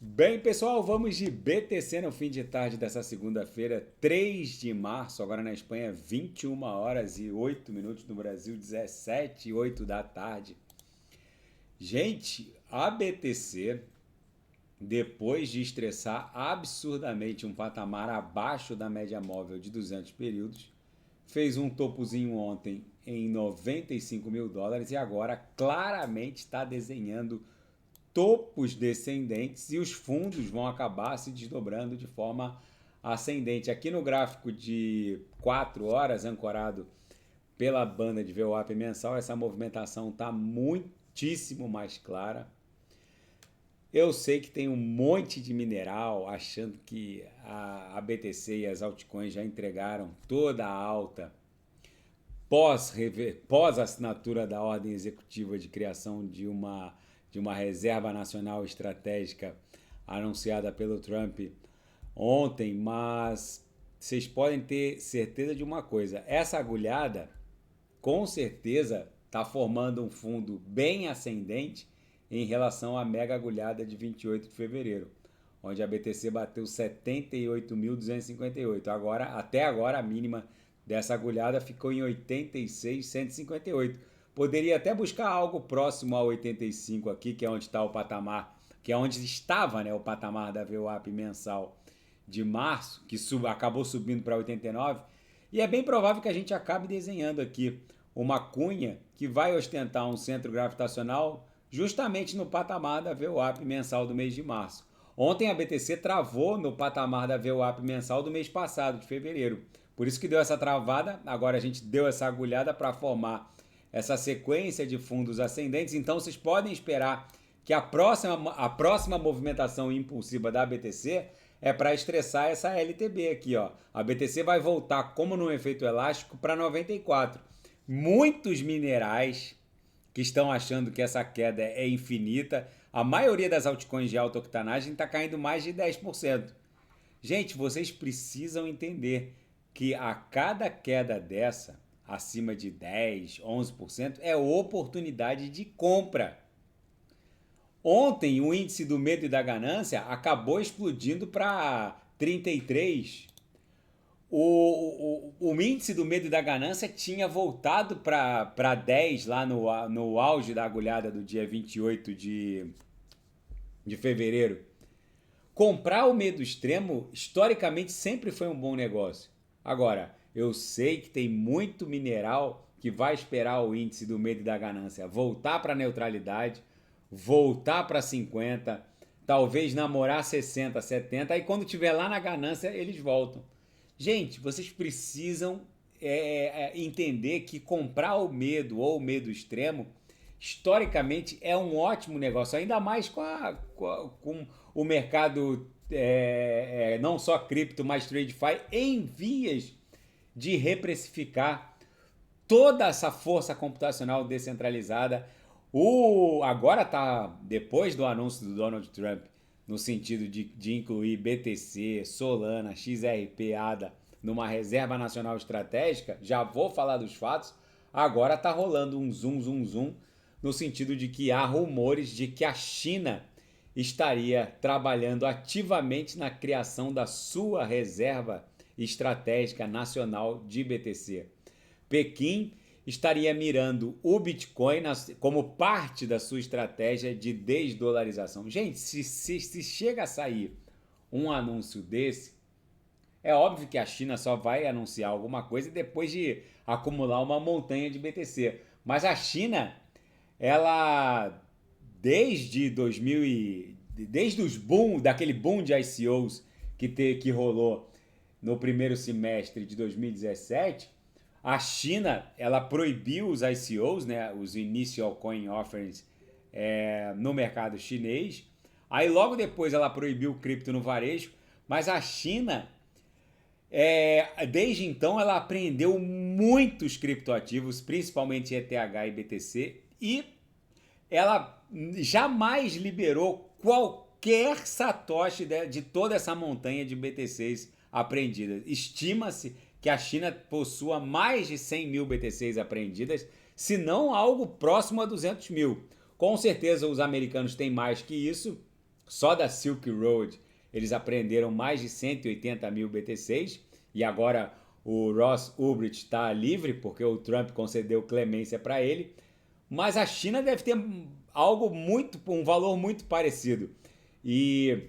Bem, pessoal, vamos de BTC no fim de tarde dessa segunda-feira, 3 de março, agora na Espanha, 21 horas e 8 minutos, no Brasil, 17 e 8 da tarde. Gente, a BTC, depois de estressar absurdamente um patamar abaixo da média móvel de 200 períodos, fez um topozinho ontem em 95 mil dólares e agora claramente está desenhando topos descendentes e os fundos vão acabar se desdobrando de forma ascendente. Aqui no gráfico de 4 horas, ancorado pela banda de VWAP mensal, essa movimentação está muitíssimo mais clara. Eu sei que tem um monte de mineral achando que a BTC e as altcoins já entregaram toda a alta pós-assinatura da ordem executiva de criação de uma reserva nacional estratégica anunciada pelo Trump ontem, mas vocês podem ter certeza de uma coisa: essa agulhada com certeza está formando um fundo bem ascendente em relação à mega agulhada de 28 de fevereiro, onde a BTC bateu 78.258. Até agora a mínima dessa agulhada ficou em 86.158. Poderia até buscar algo próximo a 85 aqui, que é onde está o patamar, que é onde estava, né, o patamar da VWAP mensal de março, que acabou subindo para 89, e é bem provável que a gente acabe desenhando aqui uma cunha que vai ostentar um centro gravitacional justamente no patamar da VWAP mensal do mês de março. Ontem a BTC travou no patamar da VWAP mensal do mês passado, de fevereiro. Por isso que deu essa travada, agora a gente deu essa agulhada para formar essa sequência de fundos ascendentes. Então vocês podem esperar que a próxima movimentação impulsiva da BTC é para estressar essa LTB aqui, ó. A BTC vai voltar como num efeito elástico para 94. Muitos minerais que estão achando que essa queda é infinita, a maioria das altcoins de alta octanagem está caindo mais de 10%. Gente, vocês precisam entender que a cada queda dessa, acima de 10, 11%, é oportunidade de compra. Ontem, o índice do medo e da ganância acabou explodindo para 33. O índice do medo e da ganância tinha voltado para 10 lá no auge da agulhada do dia 28 de fevereiro. Comprar o medo extremo, historicamente, sempre foi um bom negócio. Agora, eu sei que tem muito mineral que vai esperar o índice do medo e da ganância voltar para a neutralidade, voltar para 50, talvez namorar 60, 70, e quando tiver lá na ganância, eles voltam. Gente, vocês precisam entender que comprar o medo ou o medo extremo, historicamente, é um ótimo negócio, ainda mais com o mercado, não só cripto, mas TradeFi, em vias de reprecificar toda essa força computacional descentralizada. Agora está, depois do anúncio do Donald Trump, no sentido de incluir BTC, Solana, XRP, ADA numa reserva nacional estratégica, já vou falar dos fatos, agora está rolando um zoom, no sentido de que há rumores de que a China estaria trabalhando ativamente na criação da sua reserva estratégica nacional de BTC. Pequim estaria mirando o Bitcoin como parte da sua estratégia de desdolarização. Gente, se chega a sair um anúncio desse, é óbvio que a China só vai anunciar alguma coisa depois de acumular uma montanha de BTC. Mas a China, ela desde 2000 desde daquele boom de ICOs que rolou no primeiro semestre de 2017, a China, ela proibiu os ICOs, né, os Initial Coin Offerings, no mercado chinês. Aí logo depois ela proibiu o cripto no varejo, mas a China, desde então, ela apreendeu muitos criptoativos, principalmente ETH e BTC, e ela jamais liberou qualquer satoshi de toda essa montanha de BTCs apreendidas. Estima-se que a China possua mais de 100 mil BTCs apreendidas, se não algo próximo a 200 mil. Com certeza os americanos têm mais que isso, Só da Silk Road eles apreenderam mais de 180 mil BTCs e agora o Ross Ulbricht está livre porque o Trump concedeu clemência para ele. Mas a China deve ter um valor muito parecido. E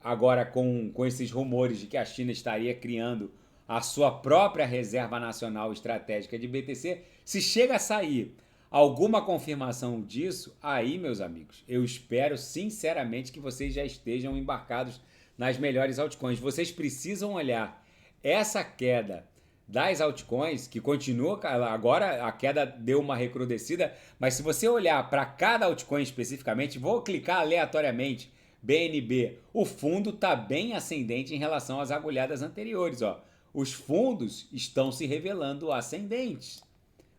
agora com esses rumores de que a China estaria criando a sua própria reserva nacional estratégica de BTC, se chega a sair alguma confirmação disso, aí, meus amigos, eu espero sinceramente que vocês já estejam embarcados nas melhores altcoins. Vocês precisam olhar essa queda das altcoins, que continua, agora a queda deu uma recrudescida, mas se você olhar para cada altcoin especificamente, vou clicar aleatoriamente, BNB, o fundo está bem ascendente em relação às agulhadas anteriores, ó. Os fundos estão se revelando ascendentes.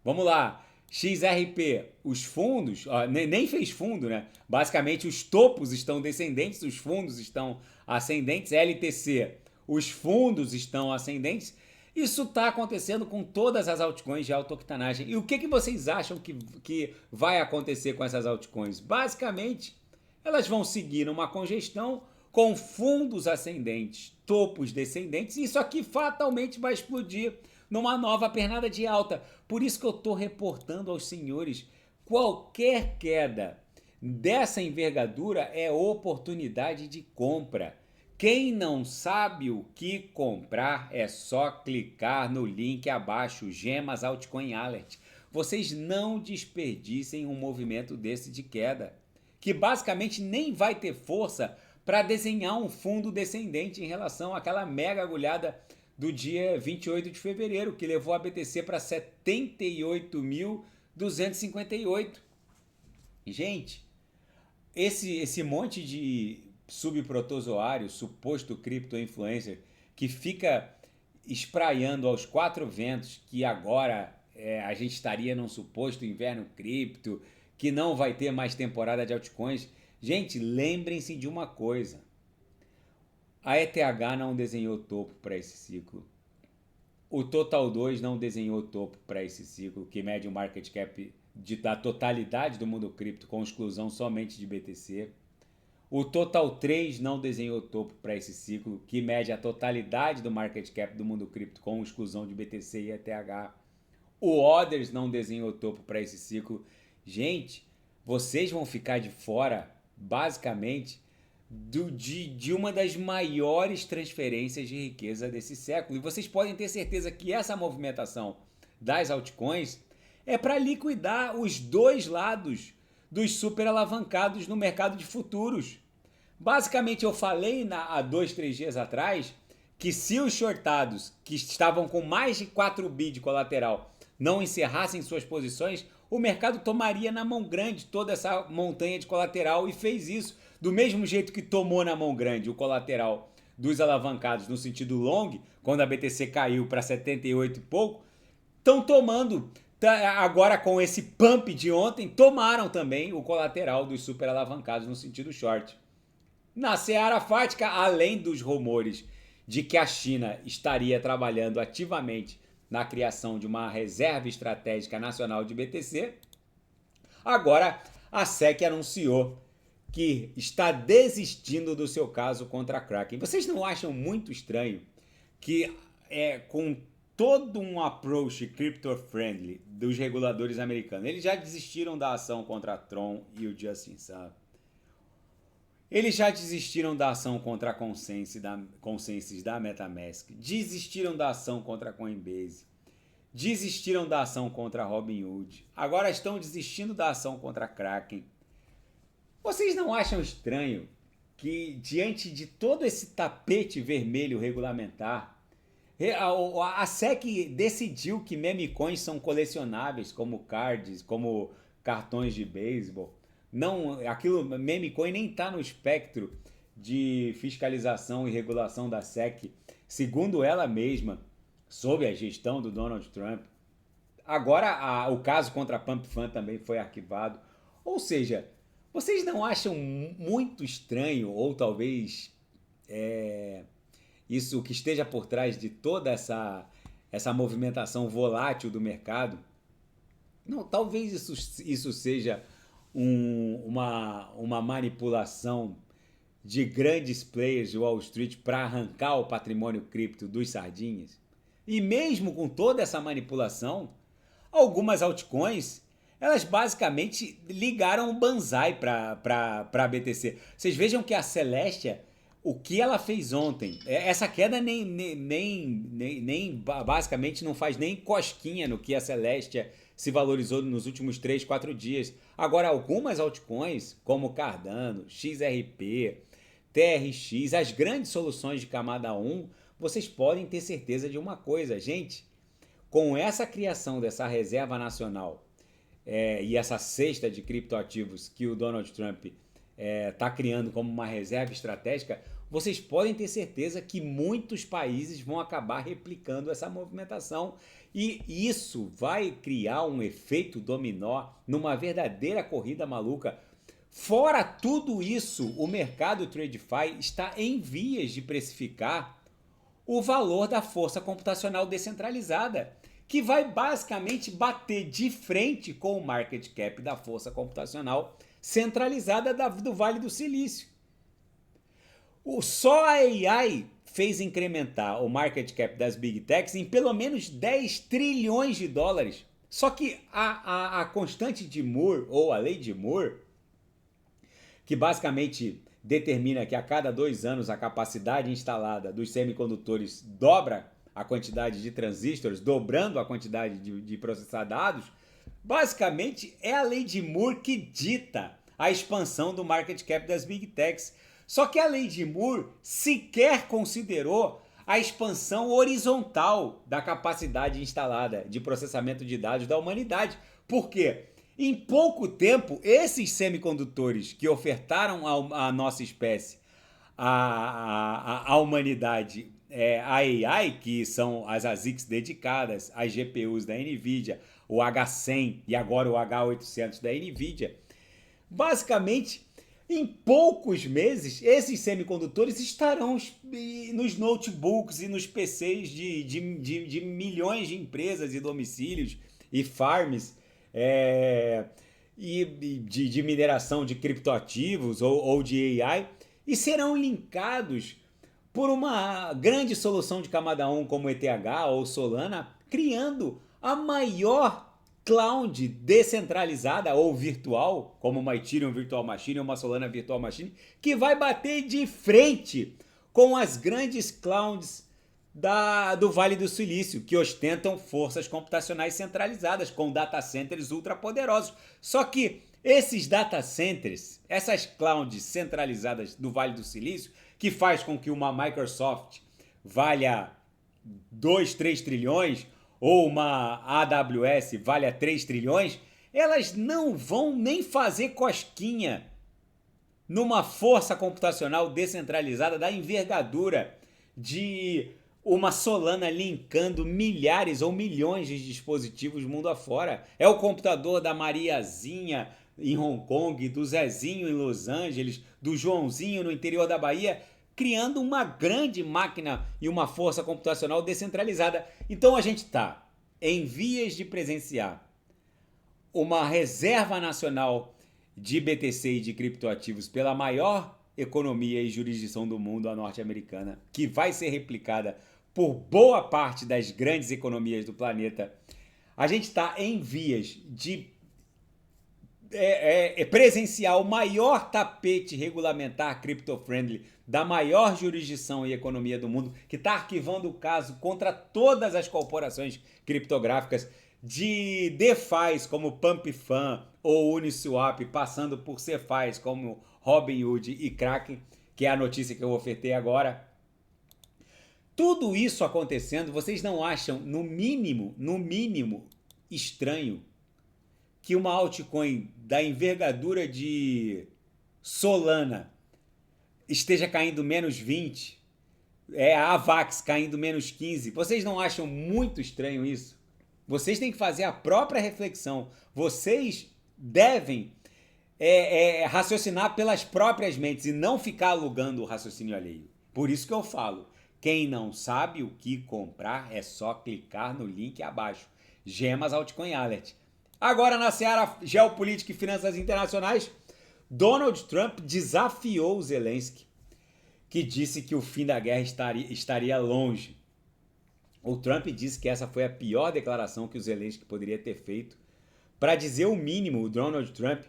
Vamos lá, XRP, os fundos, ó, nem fez fundo, né? Basicamente os topos estão descendentes, os fundos estão ascendentes, LTC, os fundos estão ascendentes. Isso está acontecendo com todas as altcoins de alta octanagem. E o que vocês acham que vai acontecer com essas altcoins? Basicamente, elas vão seguir uma congestão com fundos ascendentes, topos descendentes, e isso aqui fatalmente vai explodir numa nova pernada de alta. Por isso que eu estou reportando aos senhores, qualquer queda dessa envergadura é oportunidade de compra. Quem não sabe o que comprar é só clicar no link abaixo, Gemas Altcoin Alert. Vocês não desperdicem um movimento desse de queda, que basicamente nem vai ter força para desenhar um fundo descendente em relação àquela mega agulhada do dia 28 de fevereiro, que levou a BTC para 78.258. Gente, esse monte de subprotozoário, suposto cripto-influencer, que fica espraiando aos quatro ventos que agora a gente estaria num suposto inverno cripto, que não vai ter mais temporada de altcoins. Gente, lembrem-se de uma coisa. A ETH não desenhou topo para esse ciclo. O Total 2 não desenhou topo para esse ciclo, que mede o market cap da totalidade do mundo cripto com exclusão somente de BTC. O Total 3 não desenhou topo para esse ciclo, que mede a totalidade do market cap do mundo cripto com exclusão de BTC e ETH. O Others não desenhou topo para esse ciclo. Gente, vocês vão ficar de fora, basicamente, de uma das maiores transferências de riqueza desse século. E vocês podem ter certeza que essa movimentação das altcoins é para liquidar os dois lados dos super alavancados no mercado de futuros. Basicamente, eu falei há 2-3 dias atrás que se os shortados, que estavam com mais de 4 bi de colateral, não encerrassem suas posições, o mercado tomaria na mão grande toda essa montanha de colateral e fez isso. Do mesmo jeito que tomou na mão grande o colateral dos alavancados no sentido long, quando a BTC caiu para 78 e pouco, estão tomando, agora com esse pump de ontem, tomaram também o colateral dos super alavancados no sentido short. Na seara fática, além dos rumores de que a China estaria trabalhando ativamente na criação de uma reserva estratégica nacional de BTC, agora a SEC anunciou que está desistindo do seu caso contra a Kraken. Vocês não acham muito estranho que com todo um approach crypto-friendly dos reguladores americanos, eles já desistiram da ação contra a Tron e o Justin Sun. Eles já desistiram da ação contra a Consensus da MetaMask, desistiram da ação contra a Coinbase, desistiram da ação contra a Robinhood, agora estão desistindo da ação contra a Kraken. Vocês não acham estranho que, diante de todo esse tapete vermelho regulamentar, a SEC decidiu que meme coins são colecionáveis como cards, como cartões de beisebol? Não, aquilo, meme coin nem está no espectro de fiscalização e regulação da SEC, segundo ela mesma, sob a gestão do Donald Trump. Agora o caso contra a Pump Fund também foi arquivado. Ou seja, vocês não acham muito estranho, ou talvez isso que esteja por trás de toda essa movimentação volátil do mercado? Não, talvez isso seja uma manipulação de grandes players de Wall Street para arrancar o patrimônio cripto dos sardinhas. E mesmo com toda essa manipulação, algumas altcoins, elas basicamente ligaram o banzai para a BTC. Vocês vejam que a Celestia, o que ela fez ontem, essa queda nem basicamente não faz nem cosquinha no que a Celestia se valorizou nos últimos 3, 4 dias. Agora, algumas altcoins, como Cardano, XRP, TRX, as grandes soluções de camada 1, vocês podem ter certeza de uma coisa, gente. Com essa criação dessa reserva nacional e essa cesta de criptoativos que o Donald Trump está criando como uma reserva estratégica, vocês podem ter certeza que muitos países vão acabar replicando essa movimentação e isso vai criar um efeito dominó numa verdadeira corrida maluca. Fora tudo isso, o mercado TradeFi está em vias de precificar o valor da força computacional descentralizada, que vai basicamente bater de frente com o market cap da força computacional centralizada do Vale do Silício. Só a AI fez incrementar o market cap das Big Techs em pelo menos 10 trilhões de dólares. Só que a constante de Moore, ou a lei de Moore, que basicamente determina que a cada 2 anos a capacidade instalada dos semicondutores dobra a quantidade de transistores, dobrando a quantidade de processar dados, basicamente é a lei de Moore que dita a expansão do market cap das Big Techs. Só que a lei de Moore sequer considerou a expansão horizontal da capacidade instalada de processamento de dados da humanidade. Por quê? Em pouco tempo, esses semicondutores que ofertaram à nossa espécie, à humanidade, a AI, que são as ASICs dedicadas, as GPUs da NVIDIA, o H100 e agora o H800 da NVIDIA, basicamente, em poucos meses, esses semicondutores estarão nos notebooks e nos PCs de milhões de empresas e domicílios e farms e de mineração de criptoativos ou de AI e serão linkados por uma grande solução de camada 1 como ETH ou Solana, criando a maior cloud descentralizada ou virtual, como uma Ethereum Virtual Machine ou uma Solana Virtual Machine, que vai bater de frente com as grandes clouds do Vale do Silício, que ostentam forças computacionais centralizadas, com data centers ultrapoderosos. Só que esses data centers, essas clouds centralizadas do Vale do Silício, que faz com que uma Microsoft valha 2, 3 trilhões, ou uma AWS valha 3 trilhões, elas não vão nem fazer cosquinha numa força computacional descentralizada da envergadura de uma Solana linkando milhares ou milhões de dispositivos mundo afora. É o computador da Mariazinha em Hong Kong, do Zezinho em Los Angeles, do Joãozinho no interior da Bahia, criando uma grande máquina e uma força computacional descentralizada. Então a gente está em vias de presenciar uma reserva nacional de BTC e de criptoativos pela maior economia e jurisdição do mundo, a norte-americana, que vai ser replicada por boa parte das grandes economias do planeta. A gente está em vias de presenciar o maior tapete regulamentar crypto-friendly da maior jurisdição e economia do mundo, que está arquivando o caso contra todas as corporações criptográficas, de DeFis como PumpFun ou Uniswap, passando por CeFis como Robinhood e Kraken, que é a notícia que eu ofertei agora. Tudo isso acontecendo, vocês não acham, no mínimo, estranho que uma altcoin da envergadura de Solana esteja caindo menos 20, a AVAX caindo menos 15? Vocês não acham muito estranho isso? Vocês têm que fazer a própria reflexão. Vocês devem raciocinar pelas próprias mentes e não ficar alugando o raciocínio alheio. Por isso que eu falo, quem não sabe o que comprar é só clicar no link abaixo. Gemas Altcoin Alert. Agora, na seara geopolítica e finanças internacionais, Donald Trump desafiou o Zelensky que disse que o fim da guerra estaria longe. O Trump disse que essa foi a pior declaração que o Zelensky poderia ter feito. Para dizer o mínimo, o Donald Trump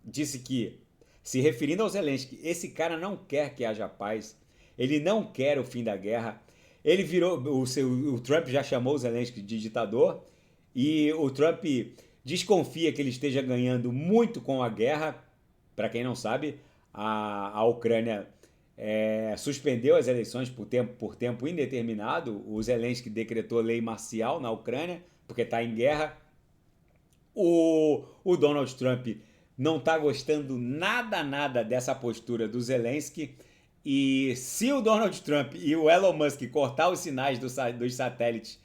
disse que, se referindo ao Zelensky, esse cara não quer que haja paz, ele não quer o fim da guerra. Ele virou, o Trump já chamou o Zelensky de ditador e o Trump desconfia que ele esteja ganhando muito com a guerra. Para quem não sabe, a Ucrânia suspendeu as eleições por tempo indeterminado. O Zelensky decretou lei marcial na Ucrânia porque está em guerra. O Donald Trump não está gostando nada dessa postura do Zelensky. E se o Donald Trump e o Elon Musk cortar os sinais dos satélites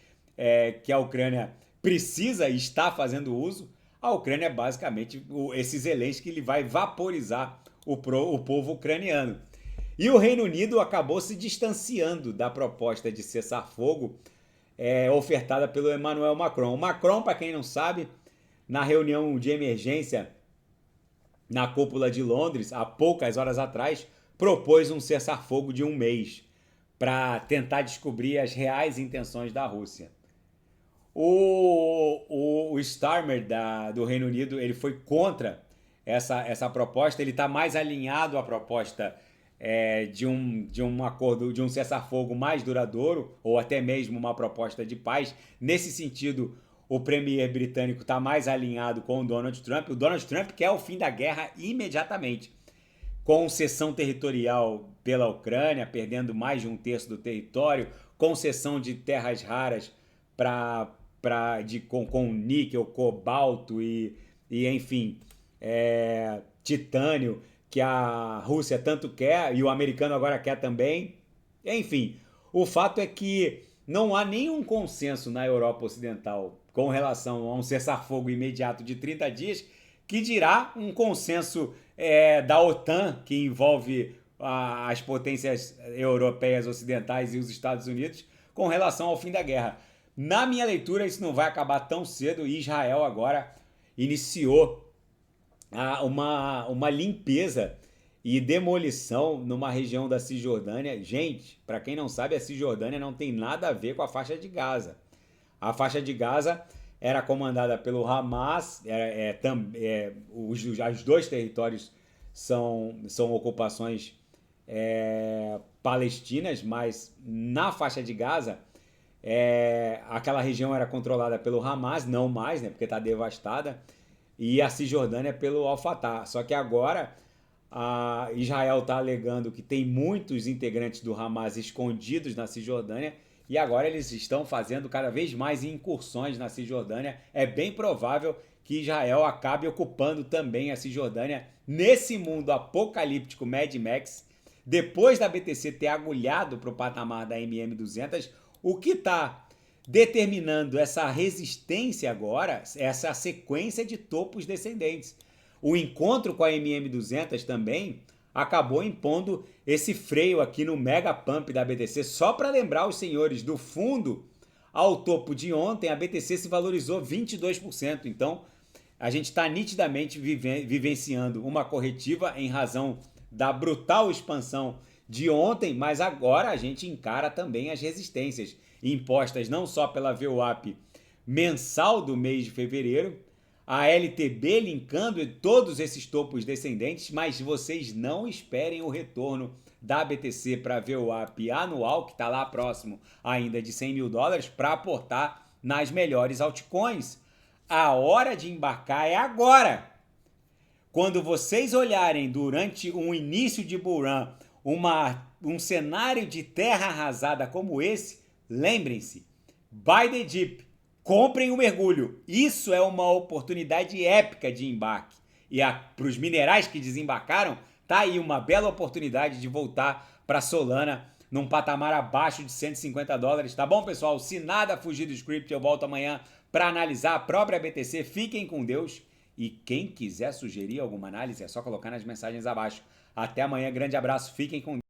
que a Ucrânia precisa e está fazendo uso, a Ucrânia basicamente, esse Zelensky, ele vai vaporizar o povo ucraniano. E o Reino Unido acabou se distanciando da proposta de cessar-fogo ofertada pelo Emmanuel Macron. O Macron, para quem não sabe, na reunião de emergência na cúpula de Londres, há poucas horas atrás, propôs um cessar-fogo de 1 mês para tentar descobrir as reais intenções da Rússia. O Starmer do Reino Unido, ele foi contra essa proposta. Ele está mais alinhado à proposta de um acordo, de um cessar-fogo mais duradouro, ou até mesmo uma proposta de paz. Nesse sentido, o premier britânico está mais alinhado com o Donald Trump. O Donald Trump quer o fim da guerra imediatamente, concessão territorial pela Ucrânia, perdendo mais de 1/3 do território, concessão de terras raras com níquel, cobalto e enfim, titânio, que a Rússia tanto quer e o americano agora quer também. Enfim, o fato é que não há nenhum consenso na Europa Ocidental com relação a um cessar-fogo imediato de 30 dias, que dirá um consenso da OTAN, que envolve as potências europeias ocidentais e os Estados Unidos, com relação ao fim da guerra. Na minha leitura, isso não vai acabar tão cedo e Israel agora iniciou uma limpeza e demolição numa região da Cisjordânia. Gente, para quem não sabe, a Cisjordânia não tem nada a ver com a faixa de Gaza. A faixa de Gaza era comandada pelo Hamas, os dois territórios são ocupações palestinas, mas na faixa de Gaza, aquela região era controlada pelo Hamas, não mais, né, porque está devastada, e a Cisjordânia pelo Al-Fatah. Só que agora Israel está alegando que tem muitos integrantes do Hamas escondidos na Cisjordânia, e agora eles estão fazendo cada vez mais incursões na Cisjordânia. É bem provável que Israel acabe ocupando também a Cisjordânia nesse mundo apocalíptico Mad Max, depois da BTC ter agulhado para o patamar da MM200. O que está determinando essa resistência agora, essa sequência de topos descendentes. O encontro com a MM200 também acabou impondo esse freio aqui no mega pump da BTC. Só para lembrar os senhores, do fundo ao topo de ontem, a BTC se valorizou 22%. Então, a gente está nitidamente vivenciando uma corretiva em razão da brutal expansão de ontem, mas agora a gente encara também as resistências impostas não só pela VWAP mensal do mês de fevereiro, a LTB linkando todos esses topos descendentes, mas vocês não esperem o retorno da BTC para a VWAP anual, que está lá próximo ainda de $100 mil, para aportar nas melhores altcoins. A hora de embarcar é agora! Quando vocês olharem durante um início de bull run um cenário de terra arrasada como esse, lembrem-se, buy the dip, comprem o mergulho. Isso é uma oportunidade épica de embarque. E para os minerais que desembarcaram, tá aí uma bela oportunidade de voltar para Solana num patamar abaixo de $150. Tá bom, pessoal? Se nada fugir do script, eu volto amanhã para analisar a própria BTC. Fiquem com Deus. E quem quiser sugerir alguma análise, é só colocar nas mensagens abaixo. Até amanhã, grande abraço, fiquem com Deus.